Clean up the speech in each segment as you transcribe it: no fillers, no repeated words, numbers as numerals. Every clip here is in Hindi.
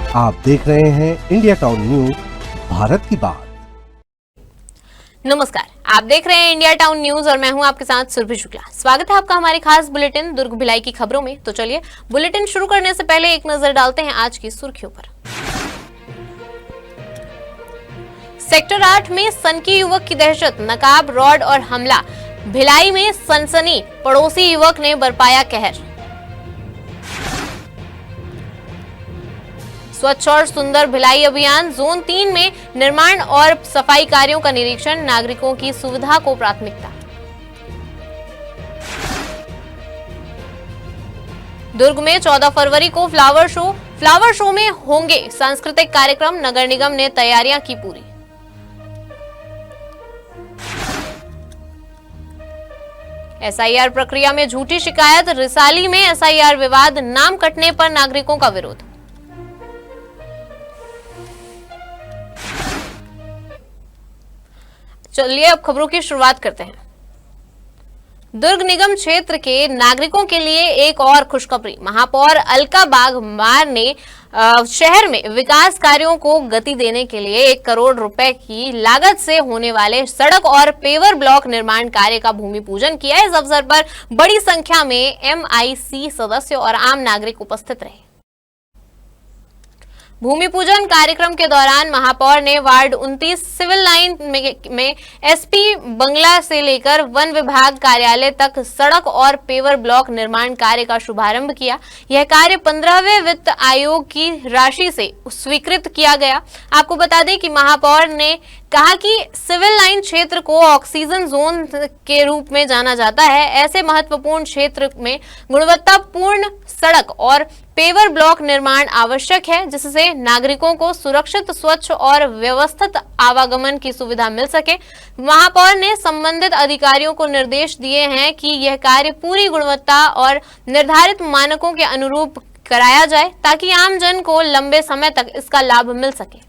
आप देख रहे हैं इंडिया टाउन न्यूज, भारत की बात। नमस्कार, आप देख रहे हैं इंडिया टाउन न्यूज और मैं हूं आपके साथ सुरभि शुक्ला। स्वागत है आपका हमारे खास बुलेटिन दुर्ग भिलाई की खबरों में। तो चलिए बुलेटिन शुरू करने से पहले एक नजर डालते हैं आज की सुर्खियों पर। सेक्टर 8 में सनकी युवक की दहशत, नकाब, रॉड और हमला। भिलाई में सनसनी, पड़ोसी युवक ने बरपाया कहर। स्वच्छ और सुंदर भिलाई अभियान, जोन 3 में निर्माण और सफाई कार्यों का निरीक्षण, नागरिकों की सुविधा को प्राथमिकता। दुर्ग में 14 फरवरी को फ्लावर शो में होंगे सांस्कृतिक कार्यक्रम, नगर निगम ने तैयारियां की पूरी। एसआईआर प्रक्रिया में झूठी शिकायत, रिसाली में एसआईआर विवाद, नाम कटने पर नागरिकों का विरोध। चलिए अब खबरों की शुरुआत करते हैं। दुर्ग निगम क्षेत्र के नागरिकों के लिए एक और खुशखबरी। महापौर अलका बागमार ने शहर में विकास कार्यों को गति देने के लिए 1 करोड़ रुपए की लागत से होने वाले सड़क और पेवर ब्लॉक निर्माण कार्य का भूमि पूजन किया। इस अवसर पर बड़ी संख्या में एमआईसी सदस्य और आम नागरिक उपस्थित रहे। भूमि पूजन कार्यक्रम के दौरान महापौर ने वार्ड 29 सिविल लाइन में एसपी बंगला से लेकर वन विभाग कार्यालय तक सड़क और पेवर ब्लॉक निर्माण कार्य का शुभारंभ किया। यह कार्य 15वें वित्त आयोग की राशि से स्वीकृत किया गया। आपको बता दें कि महापौर ने कहा कि सिविल लाइन क्षेत्र को ऑक्सीजन जोन के रूप में जाना जाता है। ऐसे महत्वपूर्ण क्षेत्र में गुणवत्तापूर्ण सड़क और पेवर ब्लॉक निर्माण आवश्यक है, जिससे नागरिकों को सुरक्षित, स्वच्छ और व्यवस्थित आवागमन की सुविधा मिल सके। महापौर ने संबंधित अधिकारियों को निर्देश दिए हैं कि यह कार्य पूरी गुणवत्ता और निर्धारित मानकों के अनुरूप कराया जाए, ताकि आमजन को लंबे समय तक इसका लाभ मिल सके।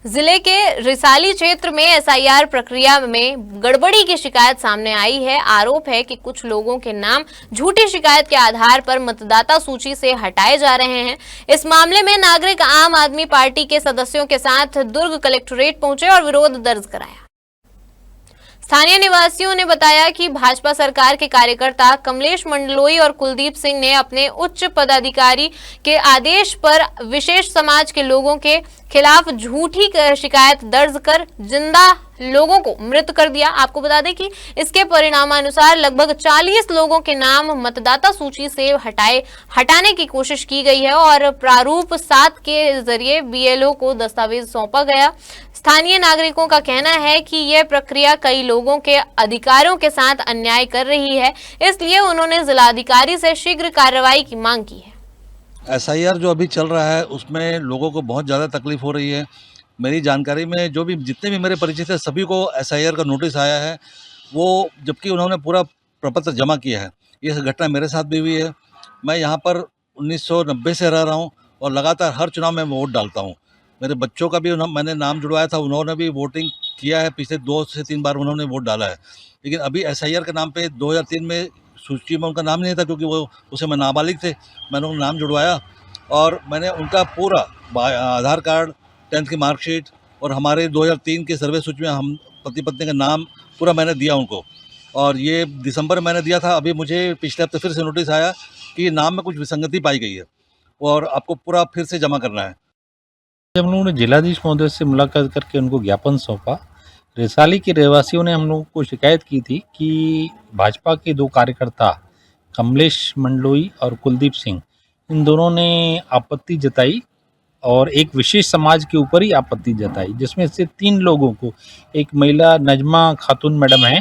जिले के रिसाली क्षेत्र में एसआईआर प्रक्रिया में गड़बड़ी की शिकायत सामने आई है। आरोप है कि कुछ लोगों के नाम झूठी शिकायत के आधार पर मतदाता सूची से हटाए जा रहे हैं। इस मामले में नागरिक आम आदमी पार्टी के सदस्यों के साथ दुर्ग कलेक्ट्रेट पहुंचे और विरोध दर्ज कराया। स्थानीय निवासियों ने बताया कि भाजपा सरकार के कार्यकर्ता कमलेश मंडलोई और कुलदीप सिंह ने अपने उच्च पदाधिकारी के आदेश पर विशेष समाज के लोगों के खिलाफ झूठी शिकायत दर्ज कर जिंदा लोगों को मृत कर दिया। आपको बता दें कि इसके परिणामानुसार लगभग 40 लोगों के नाम मतदाता सूची से हटाने की कोशिश की गई है और प्रारूप 7 के जरिए बीएलओ को दस्तावेज सौंपा गया। स्थानीय नागरिकों का कहना है कि यह प्रक्रिया कई लोगों के अधिकारों के साथ अन्याय कर रही है, इसलिए उन्होंने जिलाधिकारी से शीघ्र कार्रवाई की मांग की है। एसआईआर जो अभी चल रहा है उसमें लोगों को बहुत ज़्यादा तकलीफ हो रही है। मेरी जानकारी में जितने भी मेरे परिचित हैं सभी को एसआईआर का नोटिस आया है, वो जबकि उन्होंने पूरा प्रपत्र जमा किया है। ये घटना मेरे साथ भी हुई है। मैं यहाँ पर 1990 से रह रहा हूँ और लगातार हर चुनाव में वोट डालता हूँ। मेरे बच्चों का भी मैंने नाम जुड़वाया था, उन्होंने भी वोटिंग किया है। पिछले 2 से 3 बार उन्होंने वोट डाला है। लेकिन अभी एसआईआर के नाम पे 2003 में सूची में उनका नाम नहीं था, क्योंकि वो उसे मैं नाबालिग थे। मैंने उनका नाम जुड़वाया और मैंने उनका पूरा आधार कार्ड, 10th की मार्कशीट और हमारे 2003 के सर्वे सूची में हम पति पत्नी का नाम पूरा मैंने दिया उनको। और ये दिसंबर में मैंने दिया था। अभी मुझे पिछले हफ्ते फिर से नोटिस आया कि नाम में कुछ विसंगति पाई गई है और आपको पूरा फिर से जमा करना है। जब हम लोगों ने जिलाधीश महोदय से मुलाकात करके उनको ज्ञापन सौंपा, रिसाली के रहवासियों ने हम लोगों को शिकायत की थी कि भाजपा के 2 कार्यकर्ता कमलेश मंडलोई और कुलदीप सिंह, इन दोनों ने आपत्ति जताई और एक विशेष समाज के ऊपर ही आपत्ति जताई, जिसमें से 3 लोगों को, एक महिला नजमा खातून मैडम है,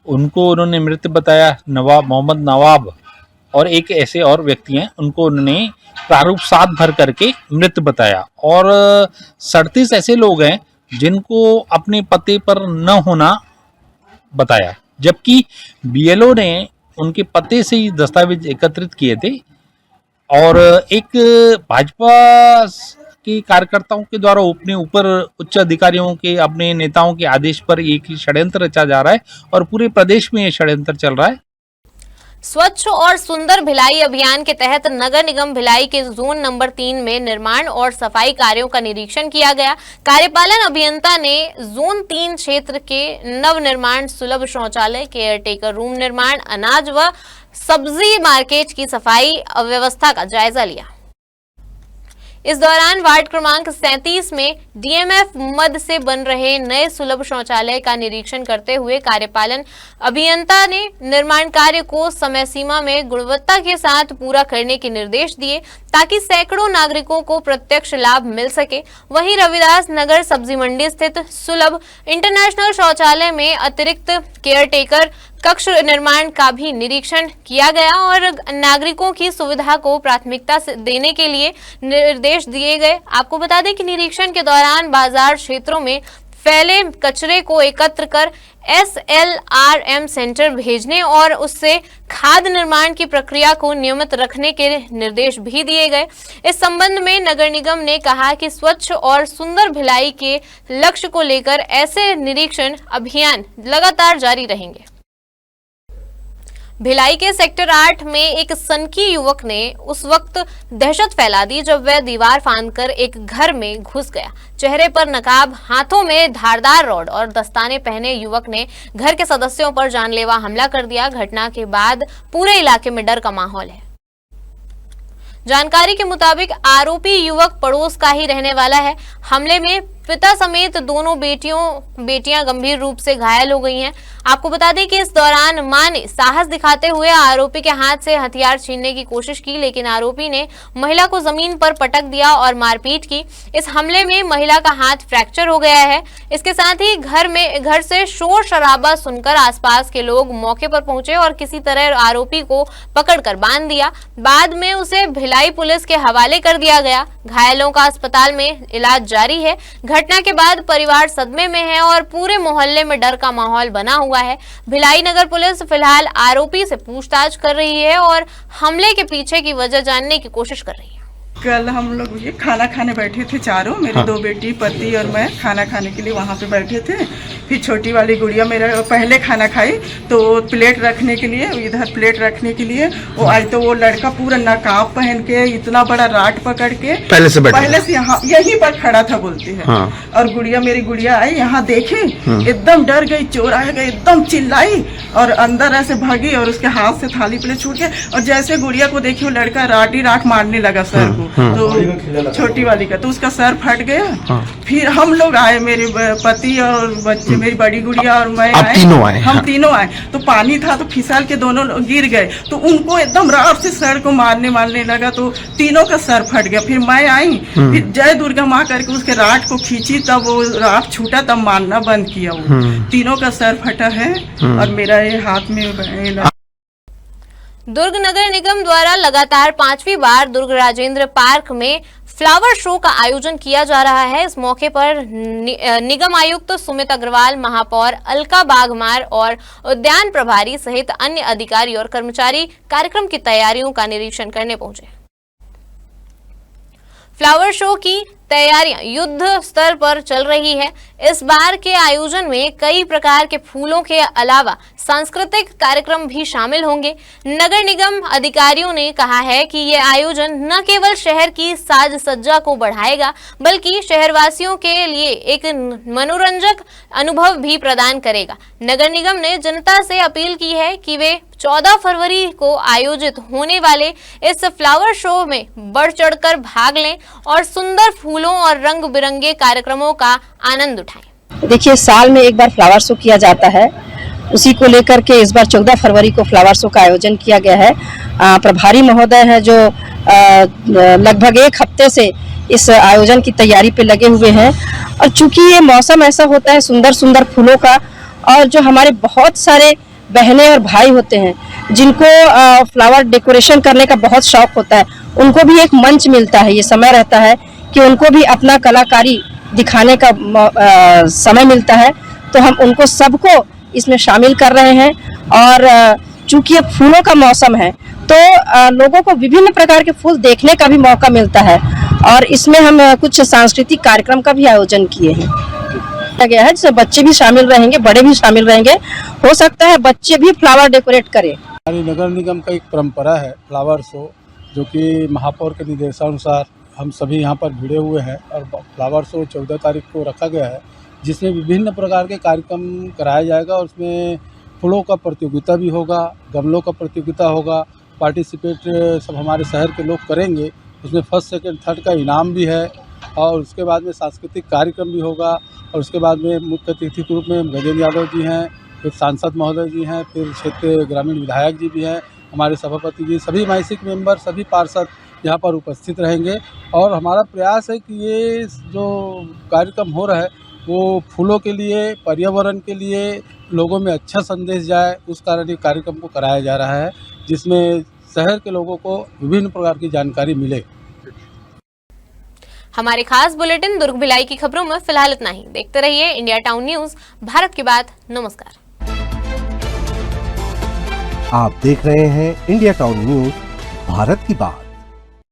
उनको उन्होंने मृत बताया, मोहम्मद नवाब और एक ऐसे और व्यक्ति हैं, उनको उन्होंने प्रारूप 7 भर करके मृत बताया। और 37 ऐसे लोग हैं जिनको अपने पते पर न होना बताया, जबकि बीएलओ ने उनके पते से ही दस्तावेज एकत्रित किए थे। और एक भाजपा के कार्यकर्ताओं के द्वारा अपने ऊपर उच्च अधिकारियों के, अपने नेताओं के आदेश पर एक ही षड्यंत्र रचा जा रहा है और पूरे प्रदेश में ये षड्यंत्र चल रहा है। स्वच्छ और सुंदर भिलाई अभियान के तहत नगर निगम भिलाई के जोन नंबर 3 में निर्माण और सफाई कार्यों का निरीक्षण किया गया। कार्यपालन अभियंता ने जोन 3 क्षेत्र के नव निर्माण, सुलभ शौचालय, केयरटेकर रूम निर्माण, अनाज व सब्जी मार्केट की सफाई व्यवस्था का जायजा लिया। इस दौरान वार्ड क्रमांक 37 में डीएमएफ मद से बन रहे नए सुलभ शौचालय का निरीक्षण करते हुए कार्यपालन अभियंता ने निर्माण कार्य को समय सीमा में गुणवत्ता के साथ पूरा करने के निर्देश दिए ताकि सैकड़ों नागरिकों को प्रत्यक्ष लाभ मिल सके। वहीं रविदास नगर सब्जी मंडी स्थित सुलभ इंटरनेशनल शौचालय में अतिरिक्त केयरटेकर कक्ष निर्माण का भी निरीक्षण किया गया और नागरिकों की सुविधा को प्राथमिकता देने के लिए निर्देश दिए गए। आपको बता दें कि निरीक्षण के दौरान बाजार क्षेत्रों में फैले कचरे को एकत्र कर SLRM सेंटर भेजने और उससे खाद निर्माण की प्रक्रिया को नियमित रखने के निर्देश भी दिए गए। इस संबंध में नगर निगम ने कहा कि स्वच्छ और सुंदर भिलाई के लक्ष्य को लेकर ऐसे निरीक्षण अभियान लगातार जारी रहेंगे। भिलाई के सेक्टर 8 में एक सनकी युवक ने उस वक्त दहशत फैला दी जब वह दीवार फांदकर एक घर में घुस गया। चेहरे पर नकाब, हाथों में धारदार रॉड और दस्ताने पहने युवक ने घर के सदस्यों पर जानलेवा हमला कर दिया। घटना के बाद पूरे इलाके में डर का माहौल है। जानकारी के मुताबिक आरोपी युवक पड़ोस का ही रहने वाला है। हमले में पिता समेत दोनों बेटियां गंभीर रूप से घायल हो गई हैं। आपको बता दें कि इस दौरान मां ने साहस दिखाते हुए आरोपी के हाथ से हथियार छीनने की कोशिश की, लेकिन आरोपी ने महिला को जमीन पर पटक दिया और मारपीट की। इस हमले में महिला का हाथ फ्रैक्चर हो गया है। इसके साथ ही घर से शोर शराबा सुनकर आसपास के लोग मौके पर पहुंचे और किसी तरह आरोपी को पकड़कर बांध दिया। बाद में उसे भिलाई पुलिस के हवाले कर दिया गया। घायलों का अस्पताल में इलाज जारी है। घटना के बाद परिवार सदमे में है और पूरे मोहल्ले में डर का माहौल बना हुआ है। भिलाई नगर पुलिस फिलहाल आरोपी से पूछताछ कर रही है और हमले के पीछे की वजह जानने की कोशिश कर रही है। कल हम लोग ये खाना खाने बैठे थे चारों, मेरी दो बेटी, पति और मैं खाना खाने के लिए वहाँ पे बैठे थे। फिर छोटी वाली गुड़िया मेरा पहले खाना खाई तो प्लेट रखने के लिए, इधर प्लेट रखने के लिए वो आई तो वो लड़का पूरा नकाब पहन के इतना बड़ा राट पकड़ के पहले से यहाँ यहीं पर खड़ा था बोलती है। हाँ। और मेरी गुड़िया आई यहाँ देखी, एकदम डर गई, चोर आएगा एकदम चिल्लाई और अंदर ऐसे भागी और उसके हाथ से थाली प्लेट छूट गए और जैसे गुड़िया को देखी वो लड़का राट मारने लगा सर को। तो छोटी वाली का तो उसका सर फट गया। हाँ। फिर हम लोग आए, मेरे पति और बच्चे, मेरी बड़ी गुड़िया और मैं आए, हम तीनों आए तो पानी था तो फिसल के दोनों गिर गए तो उनको एकदम रात से सर को मारने लगा तो तीनों का सर फट गया। फिर मैं आई, फिर जय दुर्गा माँ करके उसके राट को खींची, तब वो राट छूटा, तब मारना बंद किया। वो तीनों का सर फटा है और मेरा ये हाथ में। दुर्ग नगर निगम द्वारा लगातार 5वीं बार दुर्ग राजेंद्र पार्क में फ्लावर शो का आयोजन किया जा रहा है। इस मौके पर निगम आयुक्त सुमित अग्रवाल, महापौर अलका बाघमार और उद्यान प्रभारी सहित अन्य अधिकारी और कर्मचारी कार्यक्रम की तैयारियों का निरीक्षण करने पहुंचे। फ्लावर शो की तैयारियां युद्ध स्तर पर चल रही है। इस बार के आयोजन में कई प्रकार के फूलों के अलावा सांस्कृतिक कार्यक्रम भी शामिल होंगे। नगर निगम अधिकारियों ने कहा है कि ये आयोजन न केवल शहर की साज सज्जा को बढ़ाएगा बल्कि शहरवासियों के लिए एक मनोरंजक अनुभव भी प्रदान करेगा। नगर निगम ने जनता से अपील की है कि वे 14 फरवरी को आयोजित होने वाले इस फ्लावर शो में बढ़ चढ़कर भाग लें और सुंदर फूलों और रंग बिरंगे कार्यक्रमों का आनंद उठाएं। देखिए, साल में एक बार फ्लावर शो किया जाता है, उसी को लेकर के इस बार 14 फरवरी को फ्लावर शो का आयोजन किया गया है। प्रभारी महोदय हैं जो लगभग एक हफ्ते से इस आयोजन की तैयारी पे लगे हुए हैं और चूंकि ये मौसम ऐसा होता है सुंदर सुंदर फूलों का और जो हमारे बहुत सारे बहनें और भाई होते हैं जिनको फ्लावर डेकोरेशन करने का बहुत शौक होता है, उनको भी एक मंच मिलता है, ये समय रहता है कि उनको भी अपना कलाकारी दिखाने का समय मिलता है। तो हम उनको सबको इसमें शामिल कर रहे हैं और चूंकि ये फूलों का मौसम है तो लोगों को विभिन्न प्रकार के फूल देखने का भी मौका मिलता है और इसमें हम कुछ सांस्कृतिक कार्यक्रम का भी आयोजन किए हैं गया है, जिससे बच्चे भी शामिल रहेंगे, बड़े भी शामिल रहेंगे। हो सकता है बच्चे भी फ्लावर डेकोरेट करें। हमारी नगर निगम का एक परंपरा है फ्लावर शो, जो कि महापौर के निर्देशानुसार हम सभी यहाँ पर भिड़े हुए हैं और फ्लावर शो 14 तारीख को रखा गया है, जिसमें विभिन्न प्रकार के कार्यक्रम कराया जाएगा और उसमें फूलों का प्रतियोगिता भी होगा, गमलों का प्रतियोगिता होगा। पार्टिसिपेट सब हमारे शहर के लोग करेंगे, उसमें फर्स्ट सेकंड थर्ड का इनाम भी है और उसके बाद में सांस्कृतिक कार्यक्रम भी होगा और उसके बाद में मुख्य अतिथि के रूप में गजेंद्र यादव जी हैं, फिर सांसद महोदय जी हैं, फिर क्षेत्रीय ग्रामीण विधायक जी भी हैं, हमारे सभापति जी, सभी मानसिक मेंबर, सभी पार्षद यहाँ पर उपस्थित रहेंगे। और हमारा प्रयास है कि ये जो कार्यक्रम हो रहा है वो फूलों के लिए, पर्यावरण के लिए लोगों में अच्छा संदेश जाए, उस कारण ये कार्यक्रम को कराया जा रहा है, जिसमें शहर के लोगों को विभिन्न प्रकार की जानकारी मिले। हमारे खास बुलेटिन दुर्ग भिलाई की खबरों में फिलहाल इतना ही। देखते रहिए इंडिया टाउन न्यूज, भारत की बात। नमस्कार। आप देख रहे हैं इंडिया टाउन न्यूज, भारत की बात।